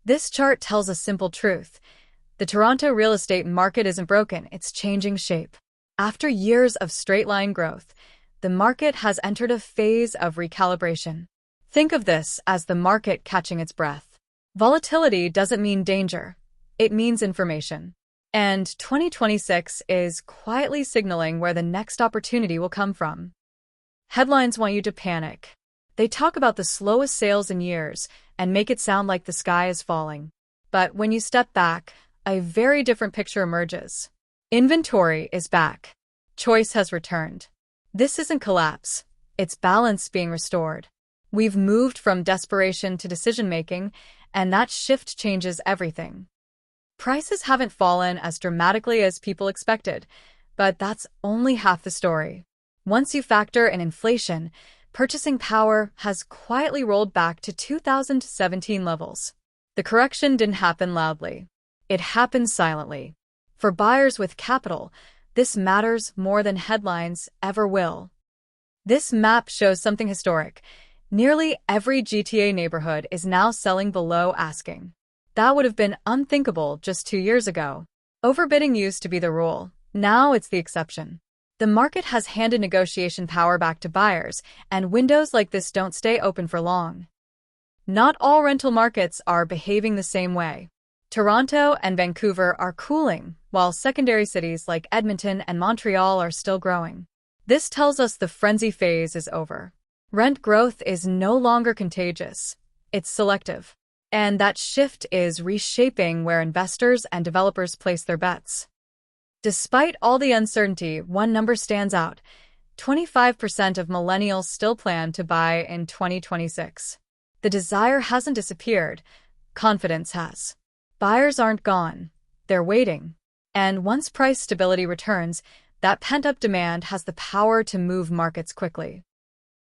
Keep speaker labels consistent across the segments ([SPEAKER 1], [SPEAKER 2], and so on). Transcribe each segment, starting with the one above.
[SPEAKER 1] This chart tells a simple truth. The Toronto real estate market isn't broken, it's changing shape. After years of straight-line growth, the market has entered a phase of recalibration. Think of this as the market catching its breath. Volatility doesn't mean danger, it means information. And 2026 is quietly signaling where the next opportunity will come from. Headlines want you to panic. They talk about the slowest sales in years and make it sound like the sky is falling. But when you step back, a very different picture emerges. Inventory is back. Choice has returned. This isn't collapse, it's balance being restored. We've moved from desperation to decision-making, and that shift changes everything. Prices haven't fallen as dramatically as people expected, but that's only half the story. Once you factor in inflation, purchasing power has quietly rolled back to 2017 levels. The correction didn't happen loudly. It happened silently. For buyers with capital, this matters more than headlines ever will. This map shows something historic. Nearly every GTA neighborhood is now selling below asking. That would have been unthinkable just 2 years ago. Overbidding used to be the rule. Now it's the exception. The market has handed negotiation power back to buyers, and windows like this don't stay open for long. Not all rental markets are behaving the same way. Toronto and Vancouver are cooling, while secondary cities like Edmonton and Montreal are still growing. This tells us the frenzy phase is over. Rent growth is no longer contagious. It's selective. And that shift is reshaping where investors and developers place their bets. Despite all the uncertainty, one number stands out. 25% of millennials still plan to buy in 2026. The desire hasn't disappeared. Confidence has. Buyers aren't gone. They're waiting. And once price stability returns, that pent-up demand has the power to move markets quickly.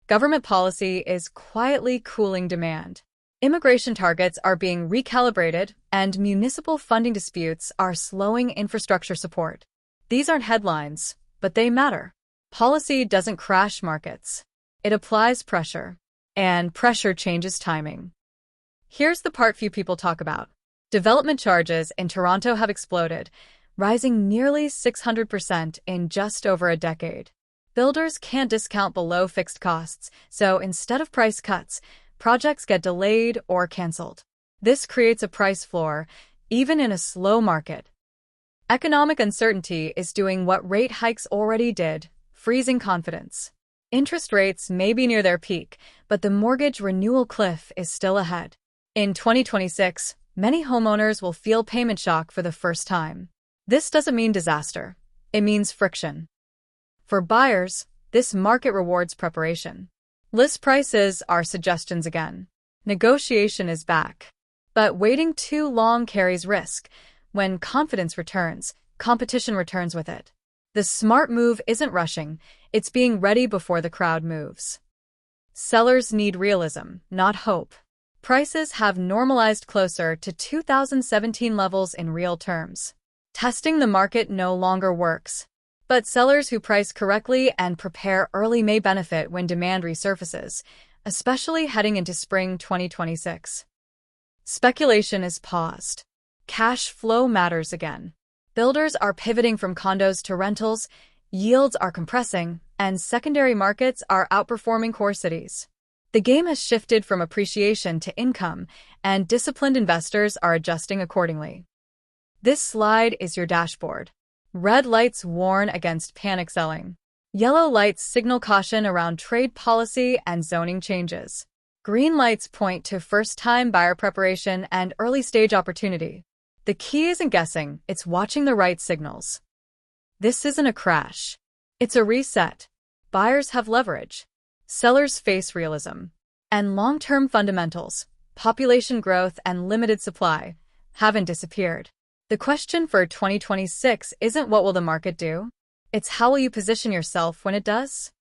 [SPEAKER 1] Government policy is quietly cooling demand. Immigration targets are being recalibrated, and municipal funding disputes are slowing infrastructure support. These aren't headlines, but they matter. Policy doesn't crash markets. It applies pressure, and pressure changes timing. Here's the part few people talk about. Development charges in Toronto have exploded, rising nearly 600% in just over a decade. Builders can't discount below fixed costs, so instead of price cuts, projects get delayed or canceled. This creates a price floor, even in a slow market. Economic uncertainty is doing what rate hikes already did, freezing confidence. Interest rates may be near their peak, but the mortgage renewal cliff is still ahead. In 2026, many homeowners will feel payment shock for the first time. This doesn't mean disaster. It means friction. For buyers, this market rewards preparation. List prices are suggestions again. Negotiation is back. But waiting too long carries risk. When confidence returns, competition returns with it. The smart move isn't rushing, it's being ready before the crowd moves. Sellers need realism, not hope. Prices have normalized closer to 2017 levels in real terms. Testing the market no longer works. But sellers who price correctly and prepare early may benefit when demand resurfaces, especially heading into spring 2026. Speculation is paused. Cash flow matters again. Builders are pivoting from condos to rentals, yields are compressing, and secondary markets are outperforming core cities. The game has shifted from appreciation to income, and disciplined investors are adjusting accordingly. This slide is your dashboard. Red lights warn against panic selling. Yellow lights signal caution around trade policy and zoning changes. Green lights point to first-time buyer preparation and early-stage opportunity. The key isn't guessing, it's watching the right signals. This isn't a crash. It's a reset. Buyers have leverage. Sellers face realism. And long-term fundamentals, population growth and limited supply, haven't disappeared. The question for 2026 isn't what will the market do? It's how will you position yourself when it does?